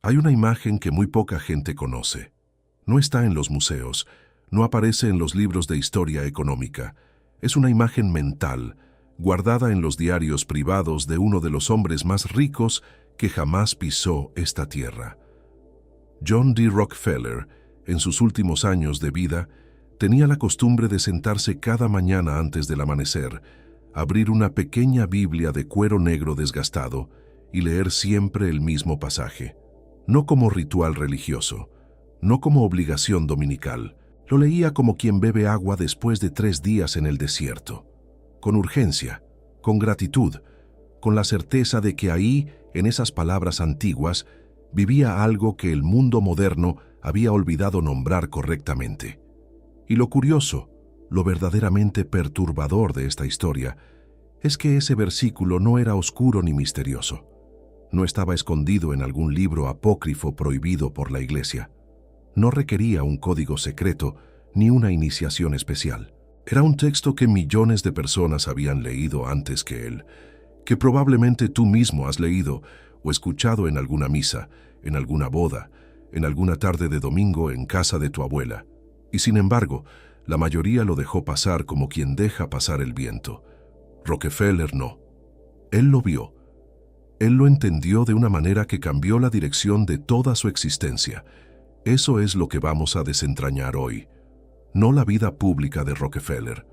Hay una imagen que muy poca gente conoce. No está en los museos, no aparece en los libros de historia económica. Es una imagen mental, guardada en los diarios privados de uno de los hombres más ricos que jamás pisó esta tierra. John D. Rockefeller, en sus últimos años de vida, tenía la costumbre de sentarse cada mañana antes del amanecer, abrir una pequeña Biblia de cuero negro desgastado y leer siempre el mismo pasaje. No como ritual religioso, no como obligación dominical. Lo leía como quien bebe agua después de 3 días en el desierto. Con urgencia, con gratitud, con la certeza de que ahí, en esas palabras antiguas, vivía algo que el mundo moderno había olvidado nombrar correctamente. Y lo curioso, lo verdaderamente perturbador de esta historia, es que ese versículo no era oscuro ni misterioso. No estaba escondido en algún libro apócrifo prohibido por la Iglesia. No requería un código secreto ni una iniciación especial. Era un texto que millones de personas habían leído antes que él, que probablemente tú mismo has leído o escuchado en alguna misa, en alguna boda, en alguna tarde de domingo en casa de tu abuela. Y sin embargo, la mayoría lo dejó pasar como quien deja pasar el viento. Rockefeller no. Él lo vio. Él lo entendió de una manera que cambió la dirección de toda su existencia. Eso es lo que vamos a desentrañar hoy. No la vida pública de Rockefeller,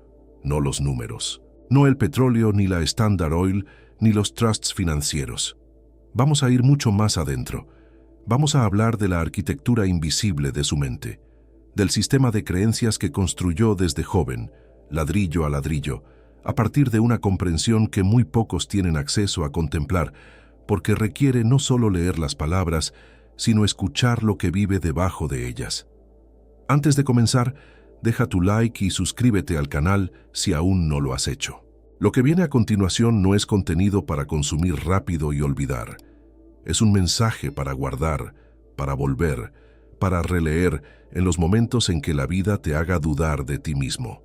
no los números, no el petróleo ni la Standard Oil ni los trusts financieros. Vamos a ir mucho más adentro. Vamos a hablar de la arquitectura invisible de su mente, del sistema de creencias que construyó desde joven, ladrillo a ladrillo, a partir de una comprensión que muy pocos tienen acceso a contemplar, porque requiere no solo leer las palabras, sino escuchar lo que vive debajo de ellas. Antes de comenzar, deja tu like y suscríbete al canal si aún no lo has hecho. Lo que viene a continuación no es contenido para consumir rápido y olvidar. Es un mensaje para guardar, para volver, para releer en los momentos en que la vida te haga dudar de ti mismo.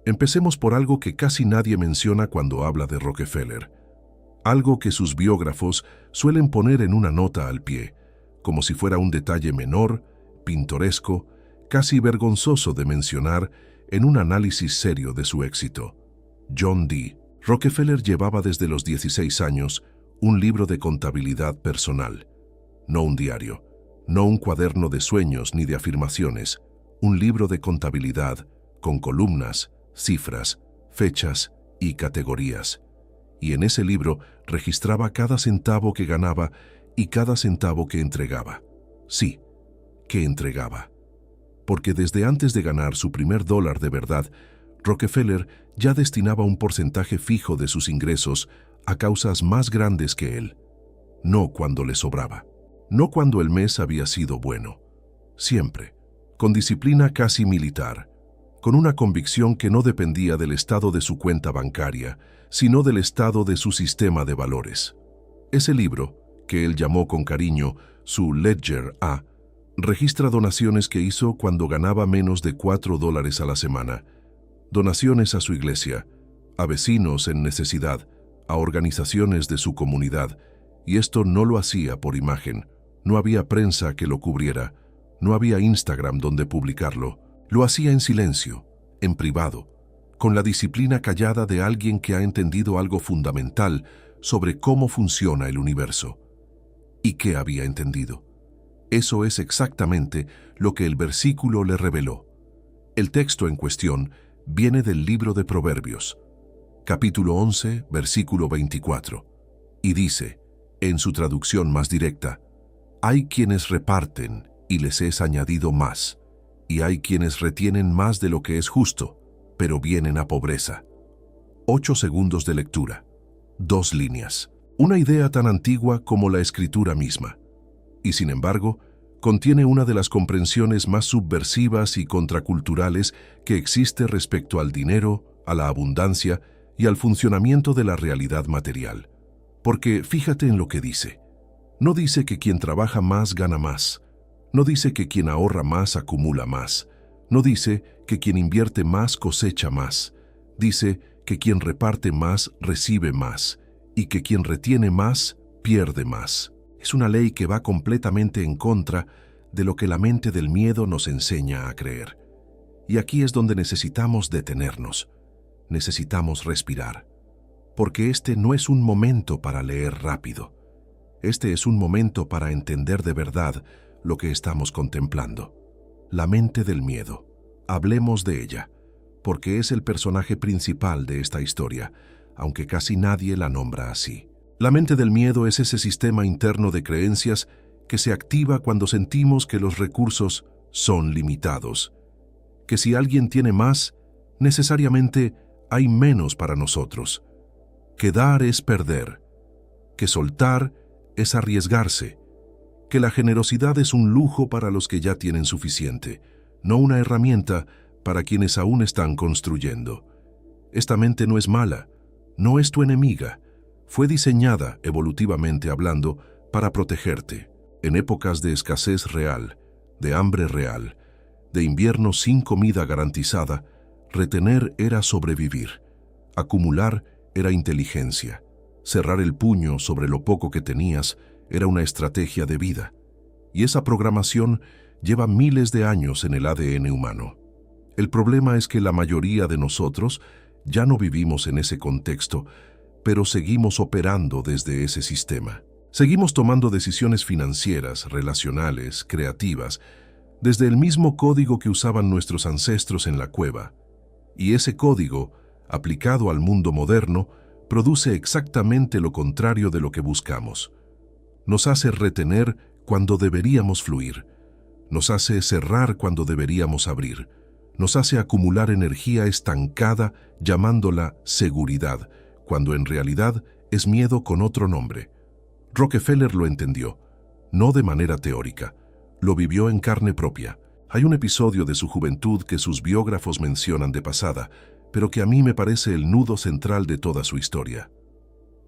Empecemos por algo que casi nadie menciona cuando habla de Rockefeller. Algo que sus biógrafos suelen poner en una nota al pie, como si fuera un detalle menor, pintoresco, casi vergonzoso de mencionar en un análisis serio de su éxito. John D. Rockefeller llevaba desde los 16 años un libro de contabilidad personal, no un diario, no un cuaderno de sueños ni de afirmaciones, un libro de contabilidad con columnas, cifras, fechas y categorías. Y en ese libro registraba cada centavo que ganaba y cada centavo que entregaba. Sí, que entregaba. Porque desde antes de ganar su primer dólar de verdad, Rockefeller ya destinaba un porcentaje fijo de sus ingresos a causas más grandes que él. No cuando le sobraba. No cuando el mes había sido bueno. Siempre. Con disciplina casi militar. Con una convicción que no dependía del estado de su cuenta bancaria, sino del estado de su sistema de valores. Ese libro, que él llamó con cariño su Ledger A, registra donaciones que hizo cuando ganaba menos de $4 a la semana. Donaciones a su iglesia, a vecinos en necesidad, a organizaciones de su comunidad, y esto no lo hacía por imagen. No había prensa que lo cubriera, no había Instagram donde publicarlo. Lo hacía en silencio, en privado, con la disciplina callada de alguien que ha entendido algo fundamental sobre cómo funciona el universo. ¿Y qué había entendido? Eso es exactamente lo que el versículo le reveló. El texto en cuestión viene del libro de Proverbios, capítulo 11, versículo 24, y dice, en su traducción más directa, «Hay quienes reparten y les es añadido más, y hay quienes retienen más de lo que es justo, pero vienen a pobreza». 8 segundos de lectura, 2 líneas, una idea tan antigua como la escritura misma. Y sin embargo, contiene una de las comprensiones más subversivas y contraculturales que existe respecto al dinero, a la abundancia y al funcionamiento de la realidad material. Porque fíjate en lo que dice. No dice que quien trabaja más gana más. No dice que quien ahorra más acumula más. No dice que quien invierte más cosecha más. Dice que quien reparte más recibe más y que quien retiene más pierde más. Es una ley que va completamente en contra de lo que la mente del miedo nos enseña a creer. Y aquí es donde necesitamos detenernos. Necesitamos respirar. Porque este no es un momento para leer rápido. Este es un momento para entender de verdad lo que estamos contemplando. La mente del miedo. Hablemos de ella, porque es el personaje principal de esta historia, aunque casi nadie la nombra así. La mente del miedo es ese sistema interno de creencias que se activa cuando sentimos que los recursos son limitados, que si alguien tiene más, necesariamente hay menos para nosotros, que dar es perder, que soltar es arriesgarse, que la generosidad es un lujo para los que ya tienen suficiente, no una herramienta para quienes aún están construyendo. Esta mente no es mala, no es tu enemiga, fue diseñada, evolutivamente hablando, para protegerte. En épocas de escasez real, de hambre real, de invierno sin comida garantizada, retener era sobrevivir, acumular era inteligencia, cerrar el puño sobre lo poco que tenías era una estrategia de vida. Y esa programación lleva miles de años en el ADN humano. El problema es que la mayoría de nosotros ya no vivimos en ese contexto, pero seguimos operando desde ese sistema. Seguimos tomando decisiones financieras, relacionales, creativas, desde el mismo código que usaban nuestros ancestros en la cueva. Y ese código, aplicado al mundo moderno, produce exactamente lo contrario de lo que buscamos. Nos hace retener cuando deberíamos fluir. Nos hace cerrar cuando deberíamos abrir. Nos hace acumular energía estancada llamándola seguridad, cuando en realidad es miedo con otro nombre. Rockefeller lo entendió, no de manera teórica, lo vivió en carne propia. Hay un episodio de su juventud que sus biógrafos mencionan de pasada, pero que a mí me parece el nudo central de toda su historia.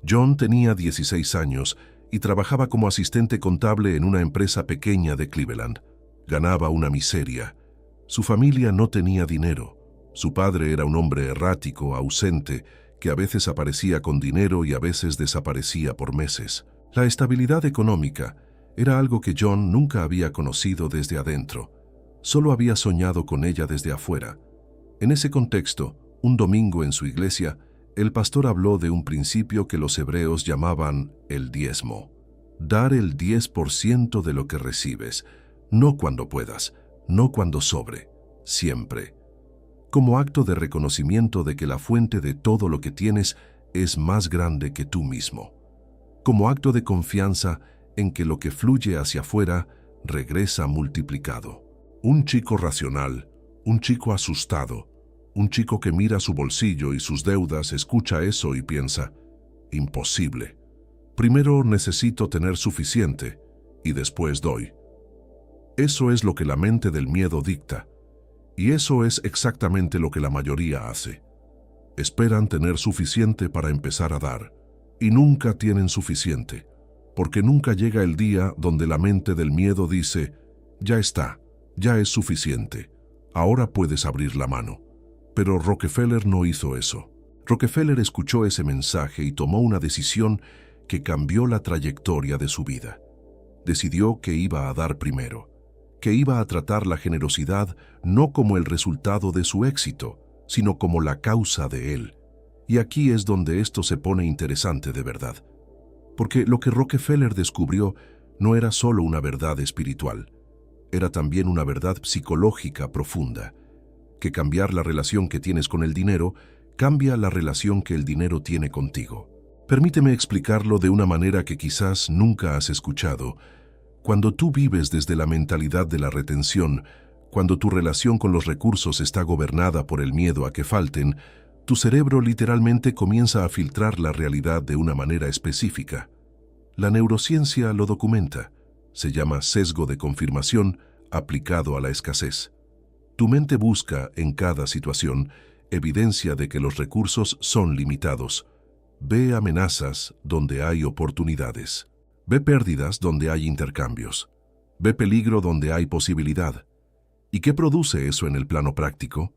John tenía 16 años y trabajaba como asistente contable en una empresa pequeña de Cleveland. Ganaba una miseria. Su familia no tenía dinero. Su padre era un hombre errático, ausente, que a veces aparecía con dinero y a veces desaparecía por meses. La estabilidad económica era algo que John nunca había conocido desde adentro. Solo había soñado con ella desde afuera. En ese contexto, un domingo en su iglesia, el pastor habló de un principio que los hebreos llamaban el diezmo. Dar el 10% de lo que recibes, no cuando puedas, no cuando sobre, siempre. Como acto de reconocimiento de que la fuente de todo lo que tienes es más grande que tú mismo. Como acto de confianza en que lo que fluye hacia afuera regresa multiplicado. Un chico racional, un chico asustado, un chico que mira su bolsillo y sus deudas escucha eso y piensa, imposible. Primero necesito tener suficiente y después doy. Eso es lo que la mente del miedo dicta. Y eso es exactamente lo que la mayoría hace. Esperan tener suficiente para empezar a dar, y nunca tienen suficiente, porque nunca llega el día donde la mente del miedo dice, ya está, ya es suficiente, ahora puedes abrir la mano. Pero Rockefeller no hizo eso. Rockefeller escuchó ese mensaje y tomó una decisión que cambió la trayectoria de su vida. Decidió que iba a dar primero, que iba a tratar la generosidad no como el resultado de su éxito, sino como la causa de él. Y aquí es donde esto se pone interesante de verdad. Porque lo que Rockefeller descubrió no era solo una verdad espiritual, era también una verdad psicológica profunda, que cambiar la relación que tienes con el dinero cambia la relación que el dinero tiene contigo. Permíteme explicarlo de una manera que quizás nunca has escuchado. Cuando tú vives desde la mentalidad de la retención, cuando tu relación con los recursos está gobernada por el miedo a que falten, tu cerebro literalmente comienza a filtrar la realidad de una manera específica. La neurociencia lo documenta. Se llama sesgo de confirmación aplicado a la escasez. Tu mente busca, en cada situación, evidencia de que los recursos son limitados. Ve amenazas donde hay oportunidades. Ve pérdidas donde hay intercambios. Ve peligro donde hay posibilidad. ¿Y qué produce eso en el plano práctico?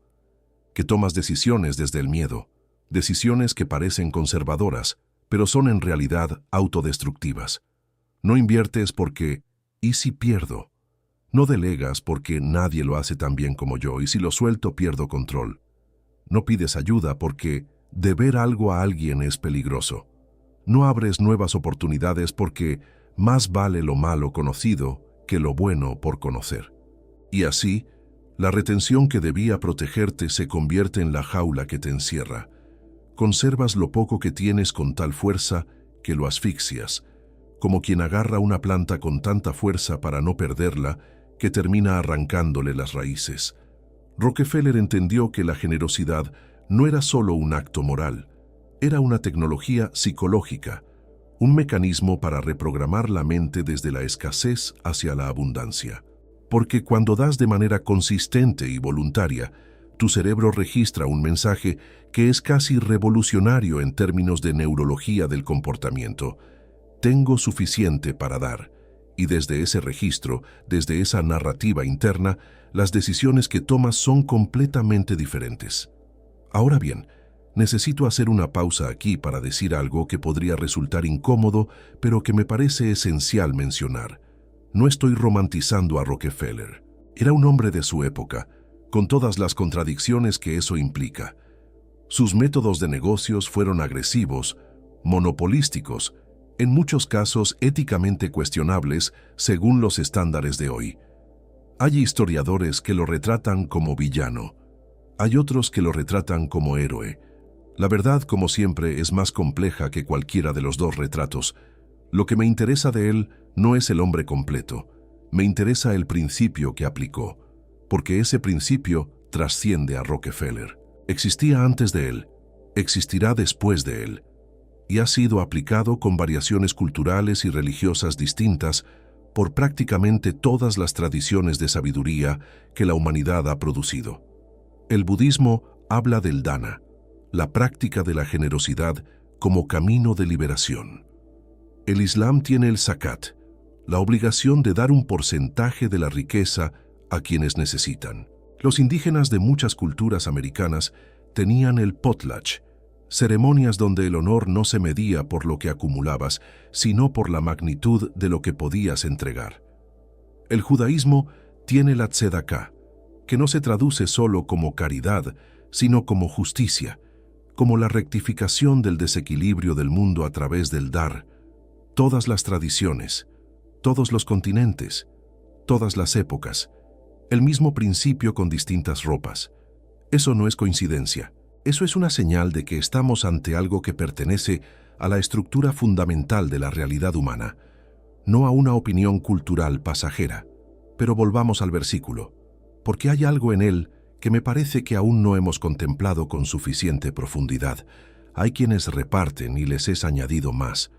Que tomas decisiones desde el miedo, decisiones que parecen conservadoras, pero son en realidad autodestructivas. No inviertes porque ¿y si pierdo? No delegas porque nadie lo hace tan bien como yo y si lo suelto pierdo control. No pides ayuda porque deber algo a alguien es peligroso. No abres nuevas oportunidades porque más vale lo malo conocido que lo bueno por conocer. Y así, la retención que debía protegerte se convierte en la jaula que te encierra. Conservas lo poco que tienes con tal fuerza que lo asfixias, como quien agarra una planta con tanta fuerza para no perderla que termina arrancándole las raíces. Rockefeller entendió que la generosidad no era solo un acto moral, era una tecnología psicológica, un mecanismo para reprogramar la mente desde la escasez hacia la abundancia. Porque cuando das de manera consistente y voluntaria, tu cerebro registra un mensaje que es casi revolucionario en términos de neurología del comportamiento. Tengo suficiente para dar. Y desde ese registro, desde esa narrativa interna, las decisiones que tomas son completamente diferentes. Ahora bien, necesito hacer una pausa aquí para decir algo que podría resultar incómodo, pero que me parece esencial mencionar. No estoy romantizando a Rockefeller. Era un hombre de su época, con todas las contradicciones que eso implica. Sus métodos de negocios fueron agresivos, monopolísticos, en muchos casos éticamente cuestionables según los estándares de hoy. Hay historiadores que lo retratan como villano. Hay otros que lo retratan como héroe. La verdad, como siempre, es más compleja que cualquiera de los dos retratos. Lo que me interesa de él no es el hombre completo. Me interesa el principio que aplicó, porque ese principio trasciende a Rockefeller. Existía antes de él, existirá después de él, y ha sido aplicado con variaciones culturales y religiosas distintas por prácticamente todas las tradiciones de sabiduría que la humanidad ha producido. El budismo habla del dana, la práctica de la generosidad como camino de liberación. El Islam tiene el zakat, la obligación de dar un porcentaje de la riqueza a quienes necesitan. Los indígenas de muchas culturas americanas tenían el potlatch, ceremonias donde el honor no se medía por lo que acumulabas, sino por la magnitud de lo que podías entregar. El judaísmo tiene la tzedaká, que no se traduce solo como caridad, sino como justicia, como la rectificación del desequilibrio del mundo a través del dar. Todas las tradiciones, todos los continentes, todas las épocas, el mismo principio con distintas ropas. Eso no es coincidencia. Eso es una señal de que estamos ante algo que pertenece a la estructura fundamental de la realidad humana, no a una opinión cultural pasajera. Pero volvamos al versículo, porque hay algo en él que me parece que aún no hemos contemplado con suficiente profundidad. Hay quienes reparten y les es añadido más.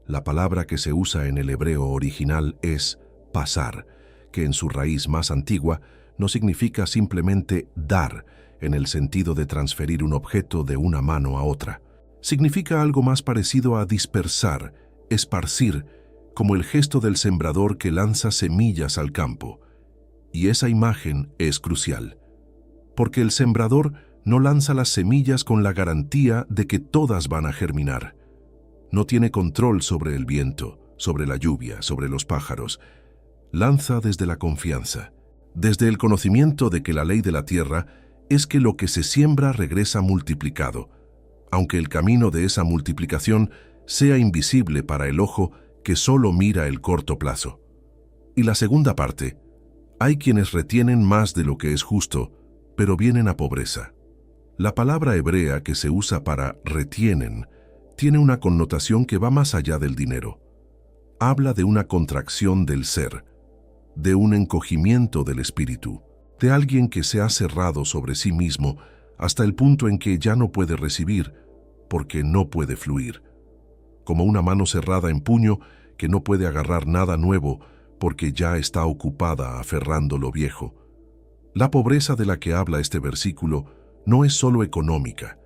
La palabra que se usa en el hebreo original es pasar, que en su raíz más antigua no significa simplemente dar, en el sentido de transferir un objeto de una mano a otra. Significa algo más parecido a dispersar, esparcir, como el gesto del sembrador que lanza semillas al campo. Y esa imagen es crucial, porque el sembrador no lanza las semillas con la garantía de que todas van a germinar. No tiene control sobre el viento, sobre la lluvia, sobre los pájaros. Lanza desde la confianza, desde el conocimiento de que la ley de la tierra es que lo que se siembra regresa multiplicado, aunque el camino de esa multiplicación sea invisible para el ojo que solo mira el corto plazo. Y la segunda parte, hay quienes retienen más de lo que es justo, pero vienen a pobreza. La palabra hebrea que se usa para retienen tiene una connotación que va más allá del dinero. Habla de una contracción del ser, de un encogimiento del espíritu, de alguien que se ha cerrado sobre sí mismo hasta el punto en que ya no puede recibir, porque no puede fluir. Como una mano cerrada en puño que no puede agarrar nada nuevo porque ya está ocupada aferrando lo viejo. La pobreza de la que habla este versículo no es solo económica,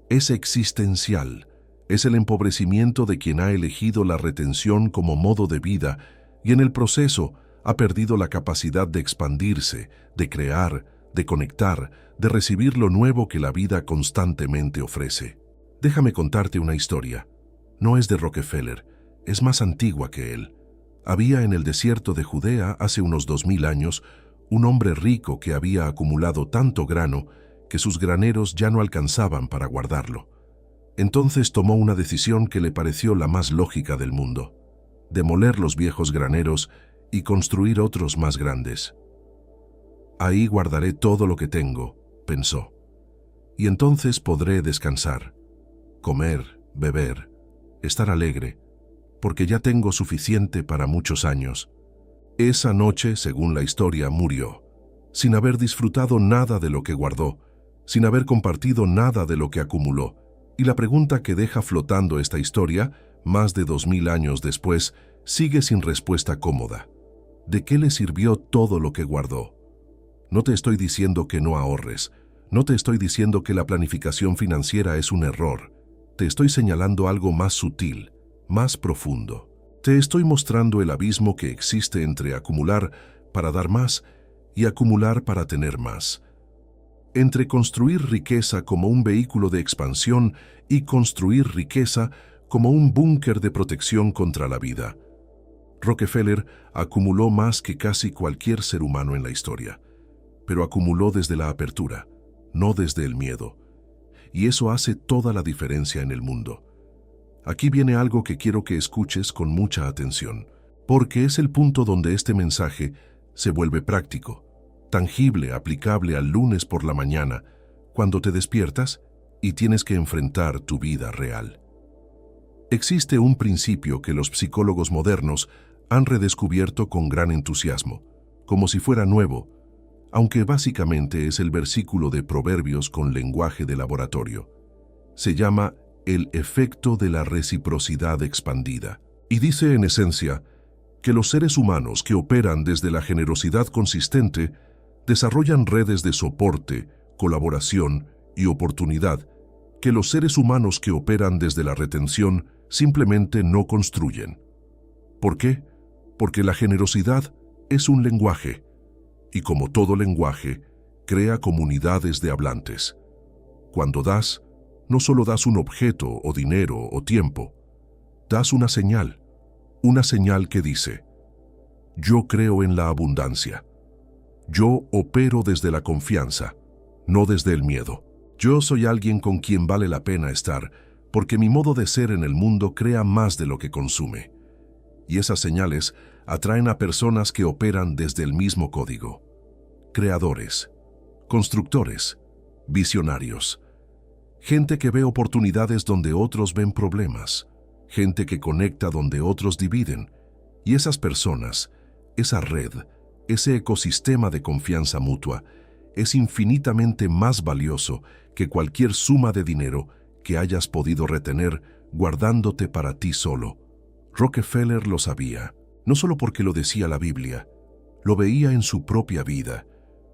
es existencial, es el empobrecimiento de quien ha elegido la retención como modo de vida y en el proceso ha perdido la capacidad de expandirse, de crear, de conectar, de recibir lo nuevo que la vida constantemente ofrece. Déjame contarte una historia. No es de Rockefeller, es más antigua que él. Había en el desierto de Judea, hace unos 2000 años, un hombre rico que había acumulado tanto grano que sus graneros ya no alcanzaban para guardarlo. Entonces tomó una decisión que le pareció la más lógica del mundo: demoler los viejos graneros y construir otros más grandes. Ahí guardaré todo lo que tengo, pensó, y entonces podré descansar, comer, beber, estar alegre, porque ya tengo suficiente para muchos años. Esa noche, según la historia, murió, sin haber disfrutado nada de lo que guardó, sin haber compartido nada de lo que acumuló. Y la pregunta que deja flotando esta historia, más de 2000 años después, sigue sin respuesta cómoda. ¿De qué le sirvió todo lo que guardó? No te estoy diciendo que no ahorres, no te estoy diciendo que la planificación financiera es un error. Te estoy señalando algo más sutil, más profundo. Te estoy mostrando el abismo que existe entre acumular para dar más y acumular para tener más. Entre construir riqueza como un vehículo de expansión y construir riqueza como un búnker de protección contra la vida. Rockefeller acumuló más que casi cualquier ser humano en la historia, pero acumuló desde la apertura, no desde el miedo. Y eso hace toda la diferencia en el mundo. Aquí viene algo que quiero que escuches con mucha atención, porque es el punto donde este mensaje se vuelve práctico, tangible, aplicable al lunes por la mañana, cuando te despiertas y tienes que enfrentar tu vida real. Existe un principio que los psicólogos modernos han redescubierto con gran entusiasmo, como si fuera nuevo, aunque básicamente es el versículo de Proverbios con lenguaje de laboratorio. Se llama el efecto de la reciprocidad expandida, y dice en esencia que los seres humanos que operan desde la generosidad consistente desarrollan redes de soporte, colaboración y oportunidad que los seres humanos que operan desde la retención simplemente no construyen. ¿Por qué? Porque la generosidad es un lenguaje, y como todo lenguaje, crea comunidades de hablantes. Cuando das, no solo das un objeto o dinero o tiempo, das una señal que dice: yo creo en la abundancia. Yo opero desde la confianza, no desde el miedo. Yo soy alguien con quien vale la pena estar, porque mi modo de ser en el mundo crea más de lo que consume. Y esas señales atraen a personas que operan desde el mismo código. Creadores, constructores, visionarios. Gente que ve oportunidades donde otros ven problemas. Gente que conecta donde otros dividen. Y esas personas, esa red, ese ecosistema de confianza mutua, es infinitamente más valioso que cualquier suma de dinero que hayas podido retener guardándote para ti solo. Rockefeller lo sabía, no solo porque lo decía la Biblia, lo veía en su propia vida.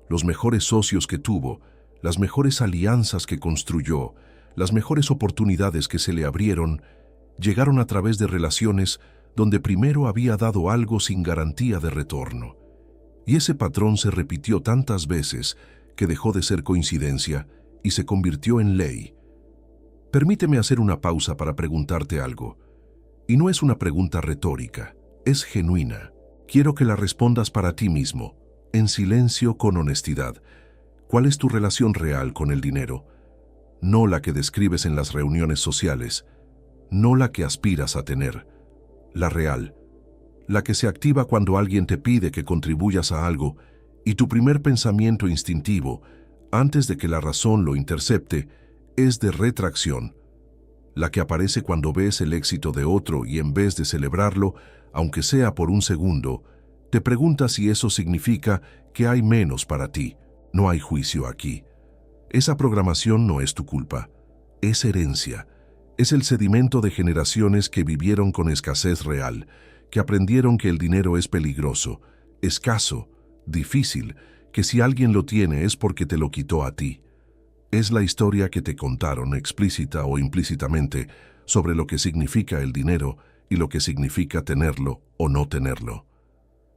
Los mejores socios que tuvo, las mejores alianzas que construyó, las mejores oportunidades que se le abrieron, llegaron a través de relaciones donde primero había dado algo sin garantía de retorno. Y ese patrón se repitió tantas veces que dejó de ser coincidencia y se convirtió en ley. Permíteme hacer una pausa para preguntarte algo. Y no es una pregunta retórica, es genuina. Quiero que la respondas para ti mismo, en silencio, con honestidad. ¿Cuál es tu relación real con el dinero? No la que describes en las reuniones sociales, no la que aspiras a tener, la real, la que se activa cuando alguien te pide que contribuyas a algo y tu primer pensamiento instintivo, antes de que la razón lo intercepte, es de retracción, la que aparece cuando ves el éxito de otro y en vez de celebrarlo, aunque sea por un segundo, te preguntas si eso significa que hay menos para ti. No hay juicio aquí. Esa programación no es tu culpa, es herencia. Es el sedimento de generaciones que vivieron con escasez real, que aprendieron que el dinero es peligroso, escaso, difícil, que si alguien lo tiene es porque te lo quitó a ti. Es la historia que te contaron explícita o implícitamente sobre lo que significa el dinero y lo que significa tenerlo o no tenerlo.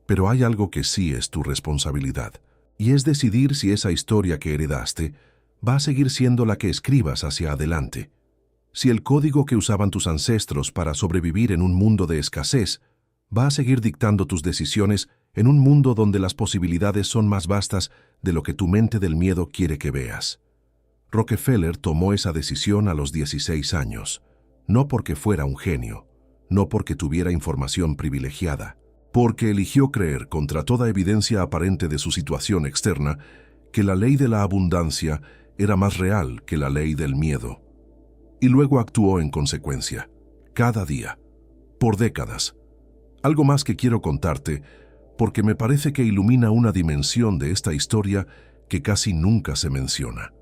Pero hay algo que sí es tu responsabilidad, y es decidir si esa historia que heredaste va a seguir siendo la que escribas hacia adelante. Si el código que usaban tus ancestros para sobrevivir en un mundo de escasez Va a seguir dictando tus decisiones en un mundo donde las posibilidades son más vastas de lo que tu mente del miedo quiere que veas. Rockefeller tomó esa decisión a los 16 años, no porque fuera un genio, no porque tuviera información privilegiada, porque eligió creer, contra toda evidencia aparente de su situación externa, que la ley de la abundancia era más real que la ley del miedo. Y luego actuó en consecuencia, cada día, por décadas. Algo más que quiero contarte, porque me parece que ilumina una dimensión de esta historia que casi nunca se menciona.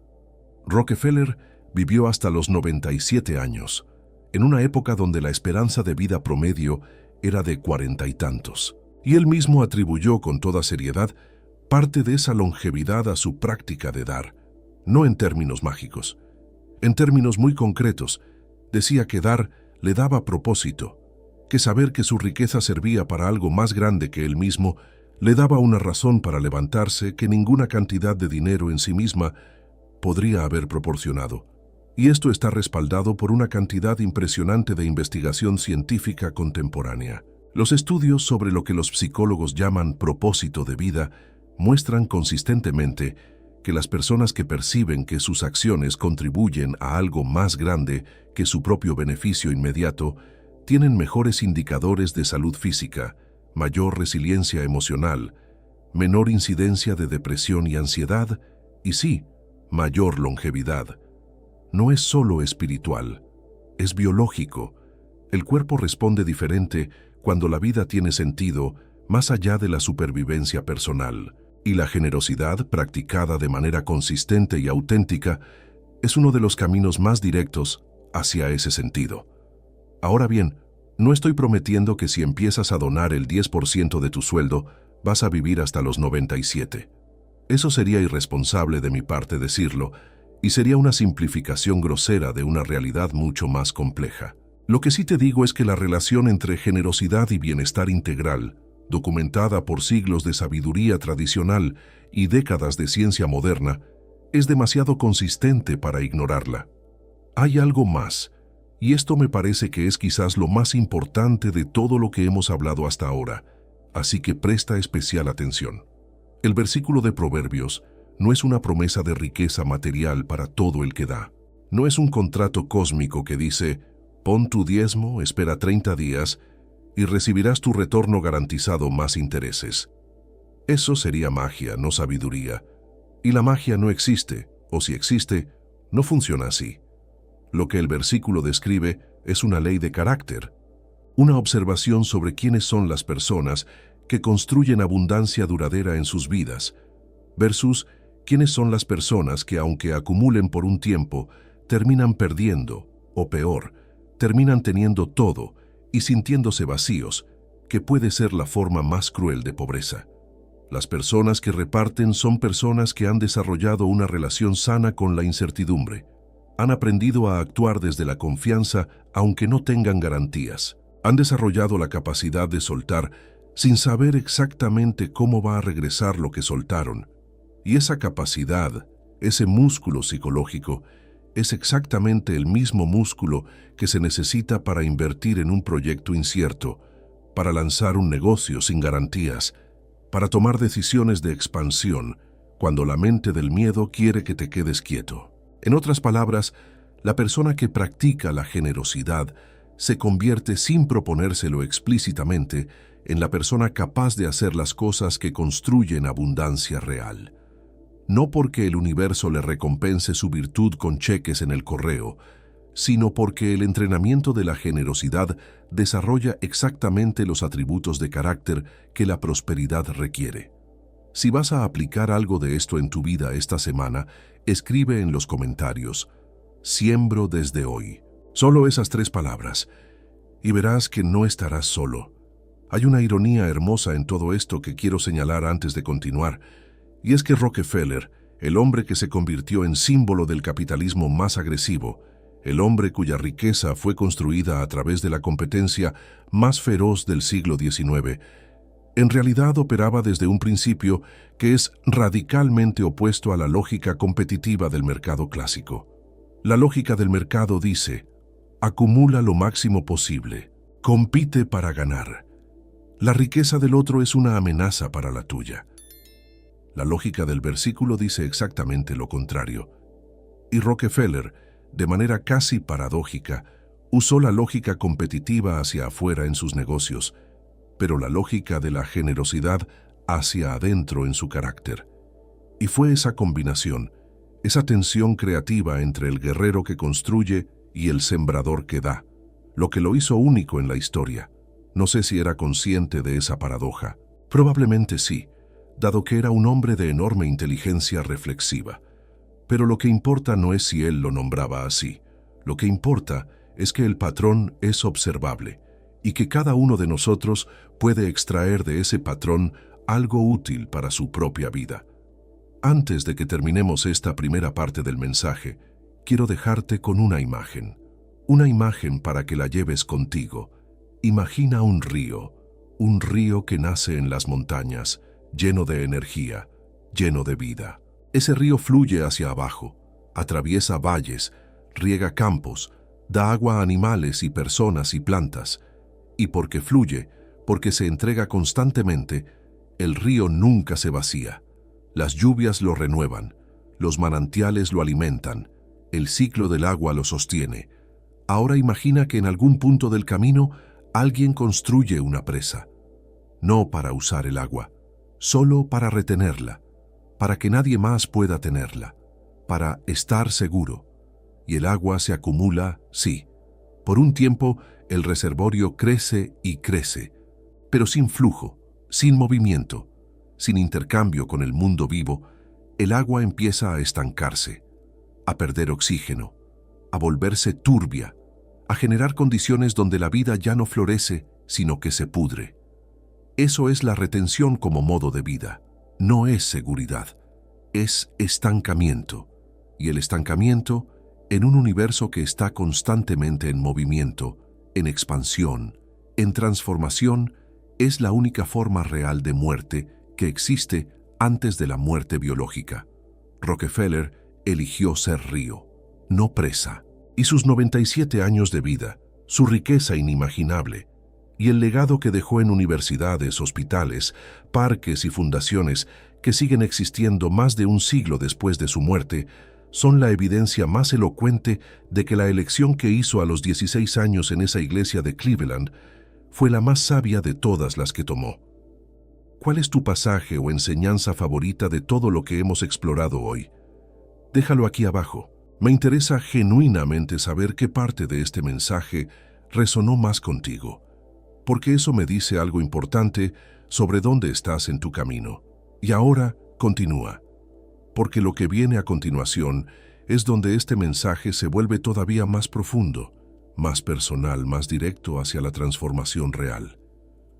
Rockefeller vivió hasta los 97 años, en una época donde la esperanza de vida promedio era de 40 y tantos. Y él mismo atribuyó con toda seriedad parte de esa longevidad a su práctica de dar, no en términos mágicos. En términos muy concretos, decía que dar le daba propósito, que saber que su riqueza servía para algo más grande que él mismo le daba una razón para levantarse que ninguna cantidad de dinero en sí misma podría haber proporcionado. Y esto está respaldado por una cantidad impresionante de investigación científica contemporánea. Los estudios sobre lo que los psicólogos llaman propósito de vida muestran consistentemente que las personas que perciben que sus acciones contribuyen a algo más grande que su propio beneficio inmediato tienen mejores indicadores de salud física, mayor resiliencia emocional, menor incidencia de depresión y ansiedad, y sí, mayor longevidad. No es solo espiritual, es biológico. El cuerpo responde diferente cuando la vida tiene sentido más allá de la supervivencia personal, y la generosidad, practicada de manera consistente y auténtica, es uno de los caminos más directos hacia ese sentido. Ahora bien, no estoy prometiendo que si empiezas a donar el 10% de tu sueldo, vas a vivir hasta los 97. Eso sería irresponsable de mi parte decirlo, y sería una simplificación grosera de una realidad mucho más compleja. Lo que sí te digo es que la relación entre generosidad y bienestar integral, documentada por siglos de sabiduría tradicional y décadas de ciencia moderna, es demasiado consistente para ignorarla. Hay algo más, y esto me parece que es quizás lo más importante de todo lo que hemos hablado hasta ahora, así que presta especial atención. El versículo de Proverbios no es una promesa de riqueza material para todo el que da. No es un contrato cósmico que dice, pon tu diezmo, espera 30 días y recibirás tu retorno garantizado más intereses. Eso sería magia, no sabiduría. Y la magia no existe, o si existe, no funciona así. Lo que el versículo describe es una ley de carácter, una observación sobre quiénes son las personas que construyen abundancia duradera en sus vidas, versus quiénes son las personas que, aunque acumulen por un tiempo, terminan perdiendo, o peor, terminan teniendo todo y sintiéndose vacíos, que puede ser la forma más cruel de pobreza. Las personas que reparten son personas que han desarrollado una relación sana con la incertidumbre. Han aprendido a actuar desde la confianza aunque no tengan garantías. Han desarrollado la capacidad de soltar sin saber exactamente cómo va a regresar lo que soltaron. Y esa capacidad, ese músculo psicológico, es exactamente el mismo músculo que se necesita para invertir en un proyecto incierto, para lanzar un negocio sin garantías, para tomar decisiones de expansión, cuando la mente del miedo quiere que te quedes quieto. En otras palabras, la persona que practica la generosidad se convierte sin proponérselo explícitamente en la persona capaz de hacer las cosas que construyen abundancia real. No porque el universo le recompense su virtud con cheques en el correo, sino porque el entrenamiento de la generosidad desarrolla exactamente los atributos de carácter que la prosperidad requiere. Si vas a aplicar algo de esto en tu vida esta semana, escribe en los comentarios, siembro desde hoy. Solo esas 3 palabras, y verás que no estarás solo. Hay una ironía hermosa en todo esto que quiero señalar antes de continuar, y es que Rockefeller, el hombre que se convirtió en símbolo del capitalismo más agresivo, el hombre cuya riqueza fue construida a través de la competencia más feroz del siglo XIX, en realidad operaba desde un principio que es radicalmente opuesto a la lógica competitiva del mercado clásico. La lógica del mercado dice, acumula lo máximo posible, compite para ganar. La riqueza del otro es una amenaza para la tuya. La lógica del versículo dice exactamente lo contrario. Y Rockefeller, de manera casi paradójica, usó la lógica competitiva hacia afuera en sus negocios, pero la lógica de la generosidad hacia adentro en su carácter. Y fue esa combinación, esa tensión creativa entre el guerrero que construye y el sembrador que da, lo que lo hizo único en la historia. No sé si era consciente de esa paradoja. Probablemente sí, dado que era un hombre de enorme inteligencia reflexiva. Pero lo que importa no es si él lo nombraba así. Lo que importa es que el patrón es observable y que cada uno de nosotros puede extraer de ese patrón algo útil para su propia vida. Antes de que terminemos esta primera parte del mensaje, quiero dejarte con una imagen para que la lleves contigo. Imagina un río que nace en las montañas, lleno de energía, lleno de vida. Ese río fluye hacia abajo, atraviesa valles, riega campos, da agua a animales y personas y plantas. Y porque fluye, porque se entrega constantemente, el río nunca se vacía. Las lluvias lo renuevan, los manantiales lo alimentan, el ciclo del agua lo sostiene. Ahora imagina que en algún punto del camino alguien construye una presa, no para usar el agua, solo para retenerla, para que nadie más pueda tenerla, para estar seguro. Y el agua se acumula, sí. Por un tiempo el reservorio crece y crece, pero sin flujo, sin movimiento, sin intercambio con el mundo vivo, el agua empieza a estancarse, a perder oxígeno, a volverse turbia, a generar condiciones donde la vida ya no florece, sino que se pudre. Eso es la retención como modo de vida. No es seguridad, es estancamiento. Y el estancamiento, en un universo que está constantemente en movimiento, en expansión, en transformación, es la única forma real de muerte que existe antes de la muerte biológica. Rockefeller eligió ser río, no presa. Y sus 97 años de vida, su riqueza inimaginable, y el legado que dejó en universidades, hospitales, parques y fundaciones que siguen existiendo más de un siglo después de su muerte, son la evidencia más elocuente de que la elección que hizo a los 16 años en esa iglesia de Cleveland fue la más sabia de todas las que tomó. ¿Cuál es tu pasaje o enseñanza favorita de todo lo que hemos explorado hoy? Déjalo aquí abajo. Me interesa genuinamente saber qué parte de este mensaje resonó más contigo, porque eso me dice algo importante sobre dónde estás en tu camino. Y ahora, continúa, porque lo que viene a continuación es donde este mensaje se vuelve todavía más profundo, más personal, más directo hacia la transformación real.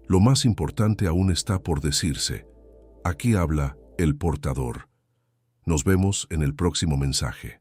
Lo más importante aún está por decirse. Aquí habla el portador. Nos vemos en el próximo mensaje.